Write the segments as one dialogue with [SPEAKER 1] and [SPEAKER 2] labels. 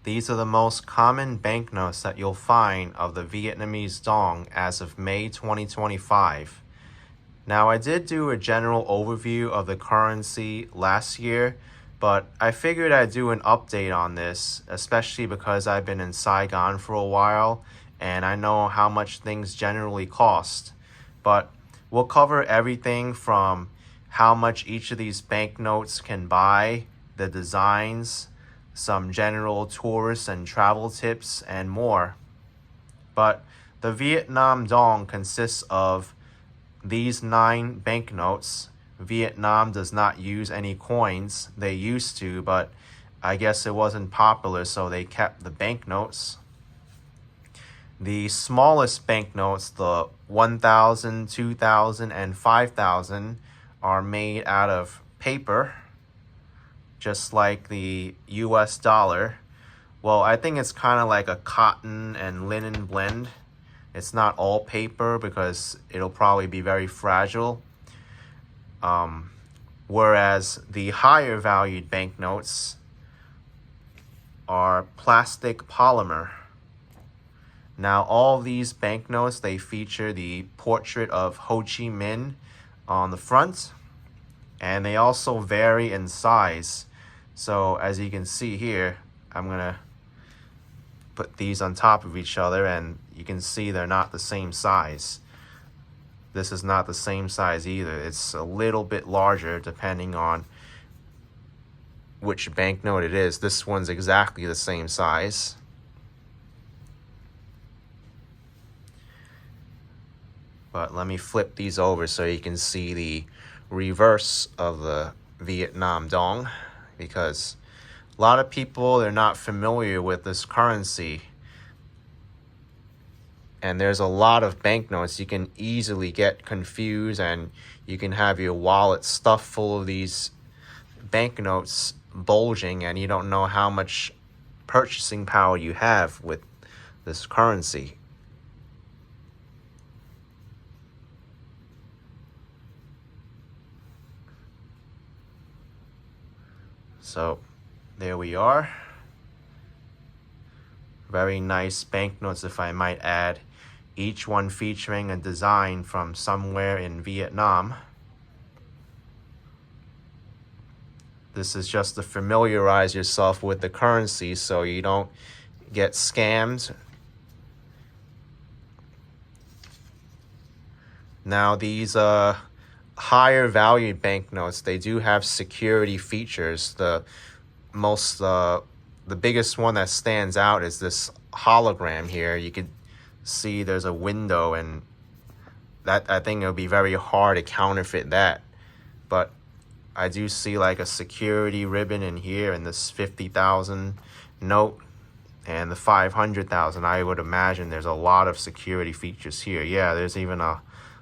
[SPEAKER 1] These are the most common banknotes that you'll find of the Vietnamese Dong as of May 2025. Now, I did do a general overview of the currency last year, but I figured I'd do an update on this, especially because I've been in Saigon for a while and I know how much things generally cost. But we'll cover everything from how much each of these banknotes can buy, the designs, some general tourist and travel tips, and more. But the Vietnam Dong consists of these 9 banknotes. Vietnam does not use any coins. They used to, but I guess it wasn't popular, so they kept the banknotes. The smallest banknotes, the 1,000, 2,000, and 5,000, are made out of paper, just like the US dollar. Well, I think it's kind of like a cotton and linen blend. It's not all paper because it'll probably be very fragile. Whereas the higher valued banknotes are plastic polymer. Now, all these banknotes, they feature the portrait of Ho Chi Minh on the front, and they also vary in size. So as you can see here, I'm gonna put these on top of each other and you can see they're not the same size. This is not the same size either. It's a little bit larger depending on which banknote it is. This one's exactly the same size. But let me flip these over so you can see the reverse of the Vietnam Dong, because a lot of people, they're not familiar with this currency. And there's a lot of banknotes. You can easily get confused and you can have your wallet stuffed full of these banknotes bulging and you don't know how much purchasing power you have with this currency. So there we are. Very nice banknotes, if I might add, each one featuring a design from somewhere in Vietnam. This is just to familiarize yourself with the currency so you don't get scammed. Now, these higher valued banknotes, they do have security features. The biggest one that stands out is this hologram here. You could see there's a window, and that, I think it would be very hard to counterfeit that. But I do see like a security ribbon in here in this 50,000 note and the 500,000. I would imagine there's a lot of security features here. Yeah, there's even a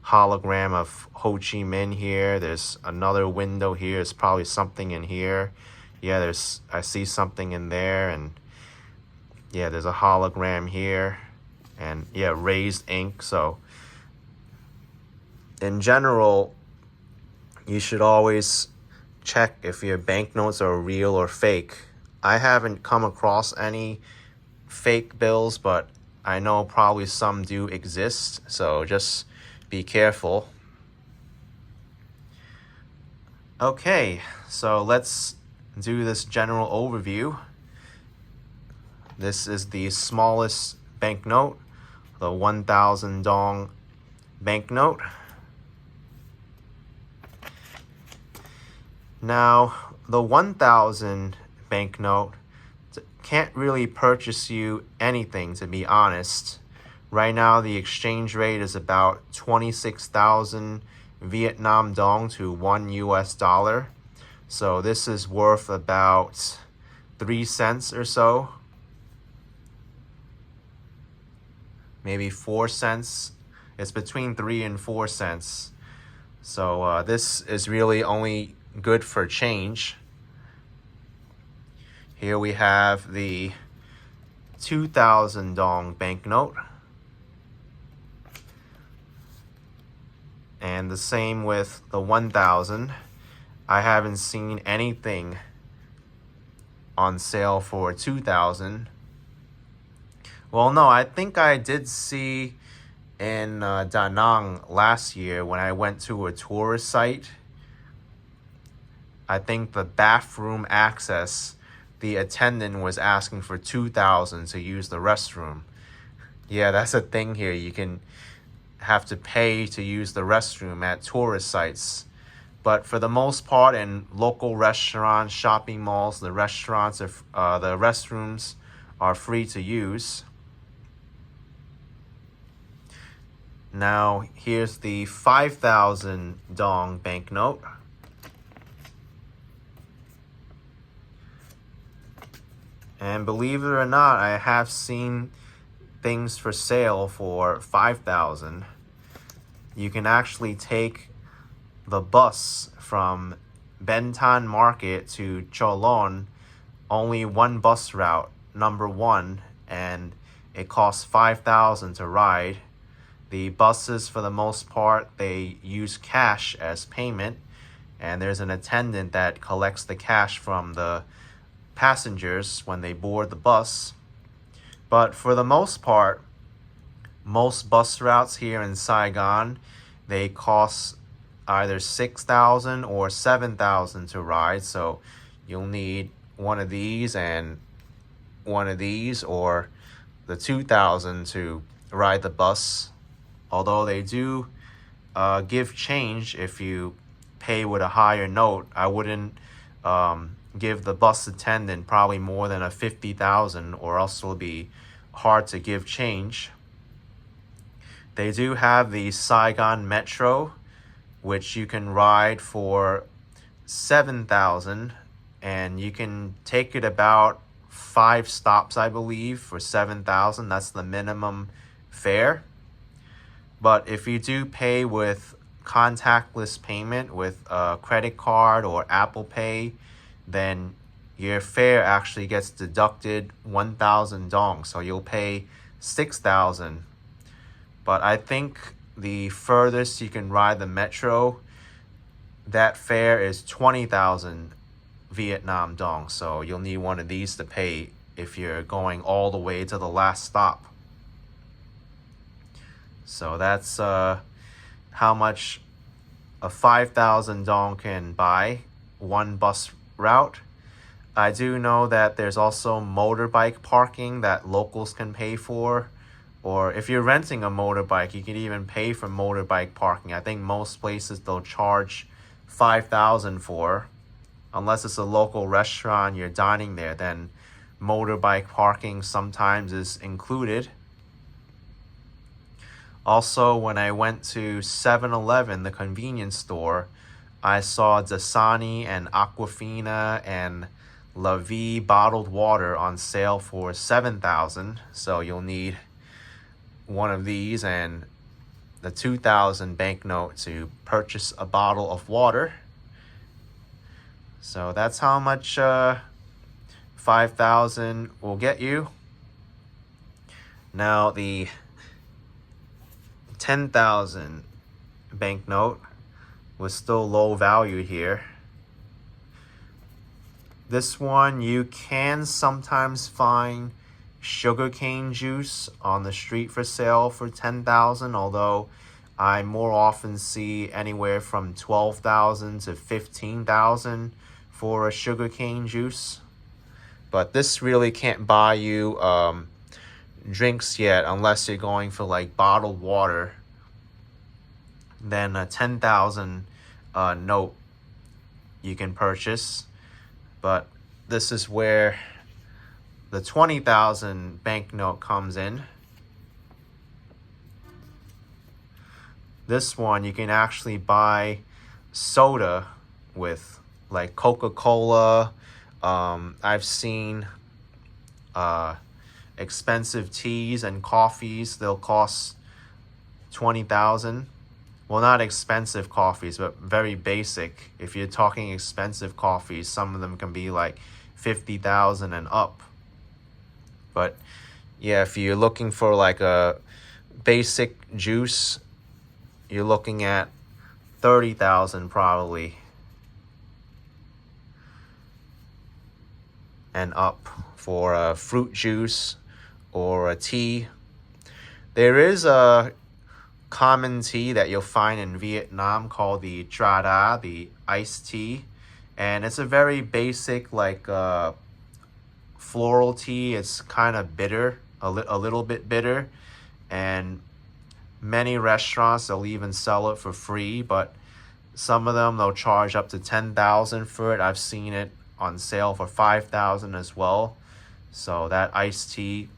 [SPEAKER 1] hologram of Ho Chi Minh here. There's another window here. There's probably something in here. Yeah, I see something in there, and yeah, there's a hologram here, and yeah, raised ink. So in general, you should always check if your banknotes are real or fake. I haven't come across any fake bills, but I know probably some do exist, so just be careful. Okay, so let's do this general overview. This is the smallest banknote, the 1,000 Dong banknote. Now, the 1,000 banknote can't really purchase you anything, to be honest. Right now, the exchange rate is about 26,000 Vietnam Dong to $1 US. So this is worth about 3 cents or so. Maybe 4 cents. It's between 3 and 4 cents. So this is really only good for change. Here we have the 2,000 Dong banknote. And the same with the 1,000. I haven't seen anything on sale for 2,000. Well, no, I think I did see in Da Nang last year when I went to a tourist site. I think the bathroom access, the attendant was asking for 2,000 to use the restroom. Yeah, that's a thing here. You can have to pay to use the restroom at tourist sites. But for the most part, in local restaurants, shopping malls, the restrooms are free to use. Now, here's the 5,000 Dong banknote. And believe it or not, I have seen things for sale for 5,000. You can actually take the bus from Bentan Market to Cholon, only one bus route, number 1, and it costs 5,000 to ride. The buses, for the most part, they use cash as payment, and there's an attendant that collects the cash from the passengers when they board the bus. But for the most part, most bus routes here in Saigon, they cost either 6,000 or 7,000 to ride. So you'll need one of these and one of these, or the 2,000 to ride the bus. Although they do give change if you pay with a higher note. I wouldn't give the bus attendant probably more than a 50,000, or else it'll be hard to give change. They do have the Saigon Metro, which you can ride for 7,000, and you can take it about 5 stops, I believe, for 7,000. That's the minimum fare. But if you do pay with contactless payment with a credit card or Apple Pay, then your fare actually gets deducted 1,000 dong. So you'll pay 6,000. But I think the furthest you can ride the metro, that fare is 20,000 Vietnam dong. So you'll need one of these to pay if you're going all the way to the last stop. So that's how much a 5,000 dong can buy, one bus route. I do know that there's also motorbike parking that locals can pay for. Or if you're renting a motorbike, you can even pay for motorbike parking. I think most places they'll charge 5,000 for. Unless it's a local restaurant, you're dining there, then motorbike parking sometimes is included. Also, when I went to 7-Eleven, the convenience store, I saw Dasani and Aquafina and La Vie bottled water on sale for 7,000. So you'll need one of these and the 2,000 banknote to purchase a bottle of water. So that's how much 5,000 will get you. Now the 10,000 banknote was still low value here. This one, you can sometimes find sugarcane juice on the street for sale for 10,000, although I more often see anywhere from 12,000 to 15,000 for a sugarcane juice. But this really can't buy you drinks yet, unless you're going for like bottled water. Then a 10,000 note you can purchase. But this is where the 20,000 banknote comes in. This one you can actually buy soda with, like Coca-Cola. I've seen expensive teas and coffees. They'll cost 20,000. Well, not expensive coffees, but very basic. If you're talking expensive coffees, some of them can be like 50,000 and up. But yeah, if you're looking for like a basic juice, you're looking at 30,000 probably. and up for a fruit juice or a tea. There is a common tea that you'll find in Vietnam called the Tra Da, the iced tea. And it's a very basic, like, floral tea. It's kind of bitter, a little bit bitter. And many restaurants, they'll even sell it for free, but some of them, they'll charge up to 10,000 for it. I've seen it on sale for 5,000 as well. So that iced tea,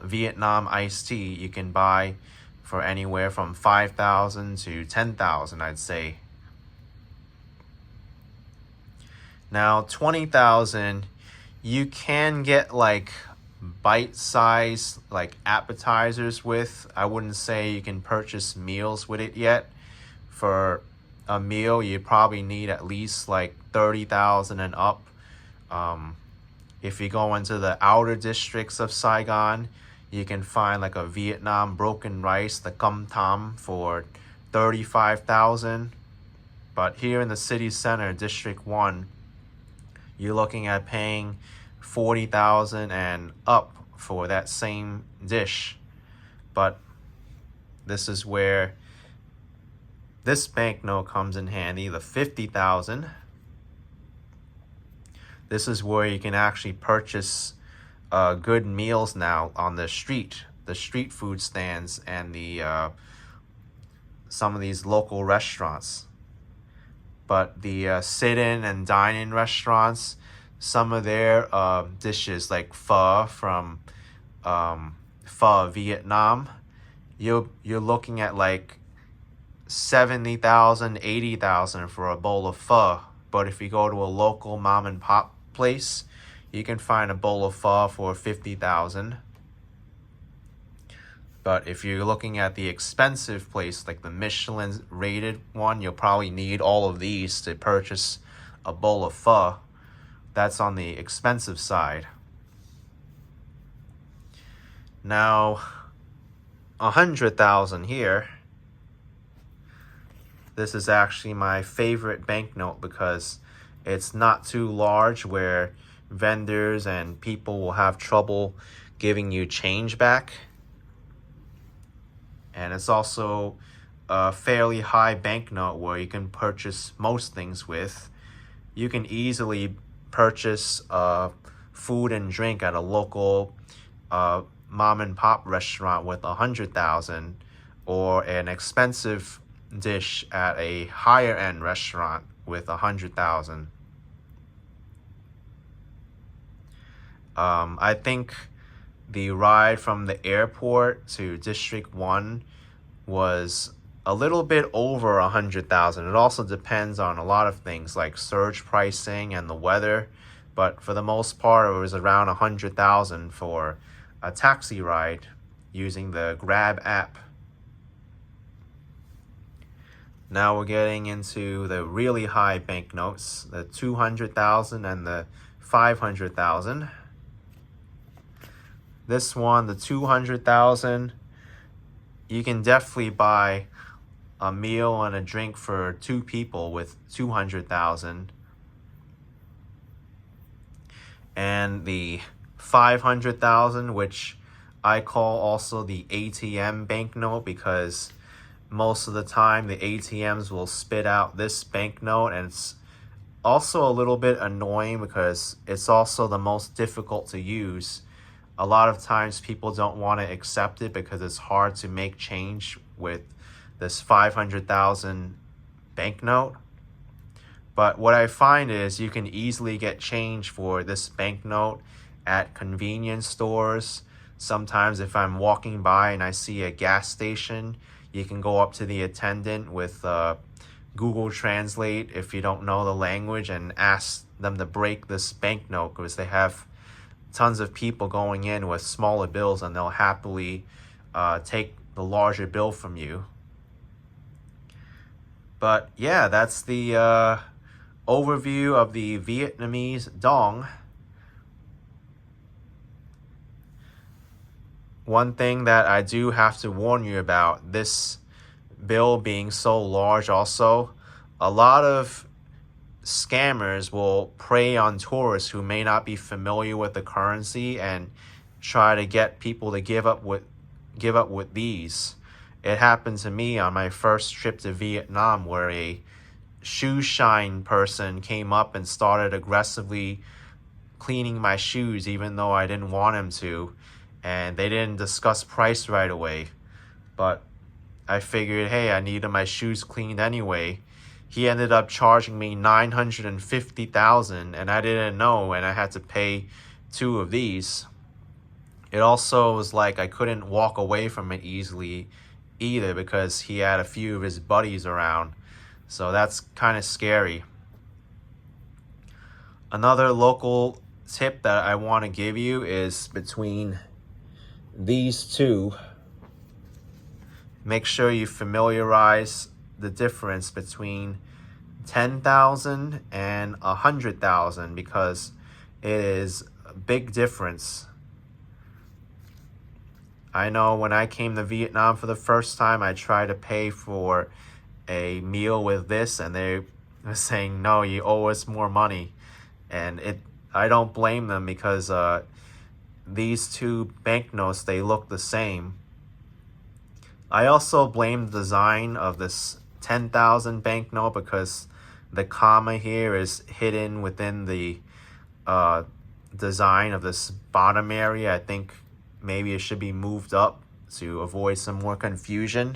[SPEAKER 1] Vietnam iced tea, you can buy for anywhere from 5,000 to 10,000, I'd say. Now, 20,000, you can get like bite-sized like appetizers with. I wouldn't say you can purchase meals with it yet. For a meal, you probably need at least like 30,000 and up. If you go into the outer districts of Saigon, you can find like a Vietnam broken rice, the cam tam, for 35,000. But here in the city center, District 1, you're looking at paying 40,000 and up for that same dish. But this is where this banknote comes in handy, the 50,000. This is where you can actually purchase good meals now on the street food stands, and the some of these local restaurants. But the sit-in and dine-in restaurants, some of their dishes like pho from Pho Vietnam, you're looking at like 70,000, 80,000 for a bowl of pho. But if you go to a local mom and pop place, you can find a bowl of pho for 50,000. But if you're looking at the expensive place, like the Michelin rated one, you'll probably need all of these to purchase a bowl of pho. That's on the expensive side. Now, 100,000 here. This is actually my favorite banknote because it's not too large where vendors and people will have trouble giving you change back. And it's also a fairly high banknote where you can purchase most things with. You can easily purchase food and drink at a local mom and pop restaurant with 100,000, or an expensive dish at a higher end restaurant with 100,000. I think the ride from the airport to District 1 was a little bit over 100,000. It also depends on a lot of things like surge pricing and the weather, but for the most part, it was around 100,000 for a taxi ride using the Grab app. Now we're getting into the really high banknotes, the 200,000 and the 500,000. This one, the 200,000, you can definitely buy a meal and a drink for 2 people with 200,000. And the 500,000, which I call also the ATM banknote, because most of the time the ATMs will spit out this banknote, and it's also a little bit annoying because it's also the most difficult to use. A lot of times people don't want to accept it because it's hard to make change with this 500,000 banknote. But what I find is you can easily get change for this banknote at convenience stores. Sometimes if I'm walking by and I see a gas station, you can go up to the attendant with Google Translate if you don't know the language and ask them to break this banknote, because they have tons of people going in with smaller bills and they'll happily take the larger bill from you. But yeah, that's the overview of the Vietnamese Dong. One thing that I do have to warn you about, this bill being so large also, a lot of scammers will prey on tourists who may not be familiar with the currency and try to get people to give up with these. It happened to me on my first trip to Vietnam, where a shoe shine person came up and started aggressively cleaning my shoes even though I didn't want him to, and they didn't discuss price right away. But I figured, hey, I needed my shoes cleaned anyway. He ended up charging me $950,000, and I didn't know, and I had to pay 2 of these. It also was like I couldn't walk away from it easily either because he had a few of his buddies around. So that's kind of scary. Another local tip that I want to give you is between these two. Make sure you familiarize the difference between 10,000 and 100,000, because it is a big difference. I know when I came to Vietnam for the first time, I tried to pay for a meal with this, and they were saying, no, you owe us more money. And I don't blame them, because these two banknotes, they look the same. I also blame the design of this 10,000 banknote, because the comma here is hidden within the design of this bottom area. I think maybe it should be moved up to avoid some more confusion.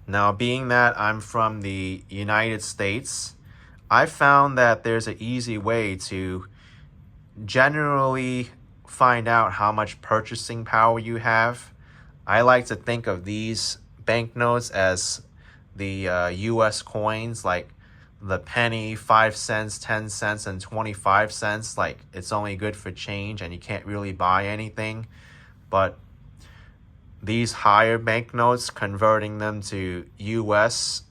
[SPEAKER 1] Now, being that I'm from the United States, I found that there's an easy way to generally find out how much purchasing power you have. I like to think of these banknotes as the US coins, like the penny, 5 cents, 10 cents, and 25 cents. Like, it's only good for change and you can't really buy anything. But these higher banknotes, converting them to US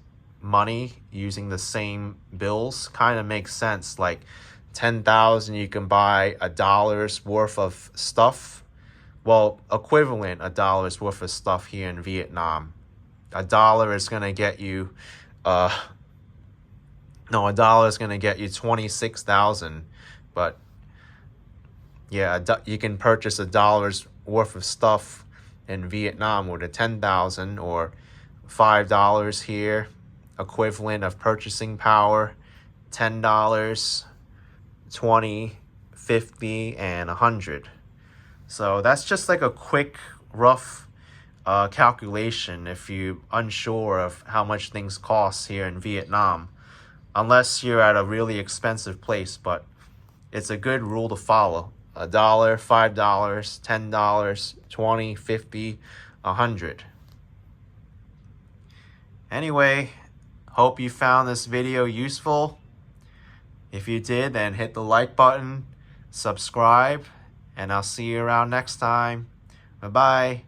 [SPEAKER 1] money using the same bills, kind of makes sense. Like 10,000, you can buy $1 worth of stuff. Well, equivalent $1 worth of stuff here in Vietnam. $1 is gonna get you $1 is going to get you 26,000, but yeah, you can purchase $1 worth of stuff in Vietnam with a 10,000, or $5 here, equivalent of purchasing power, $10, 20, 50, and 100. So that's just like a quick, rough calculation if you're unsure of how much things cost here in Vietnam. Unless you're at a really expensive place, but it's a good rule to follow. $1, $5, $10, 20, 50, 100. Anyway, hope you found this video useful. If you did, then hit the like button, subscribe, and I'll see you around next time. Bye-bye.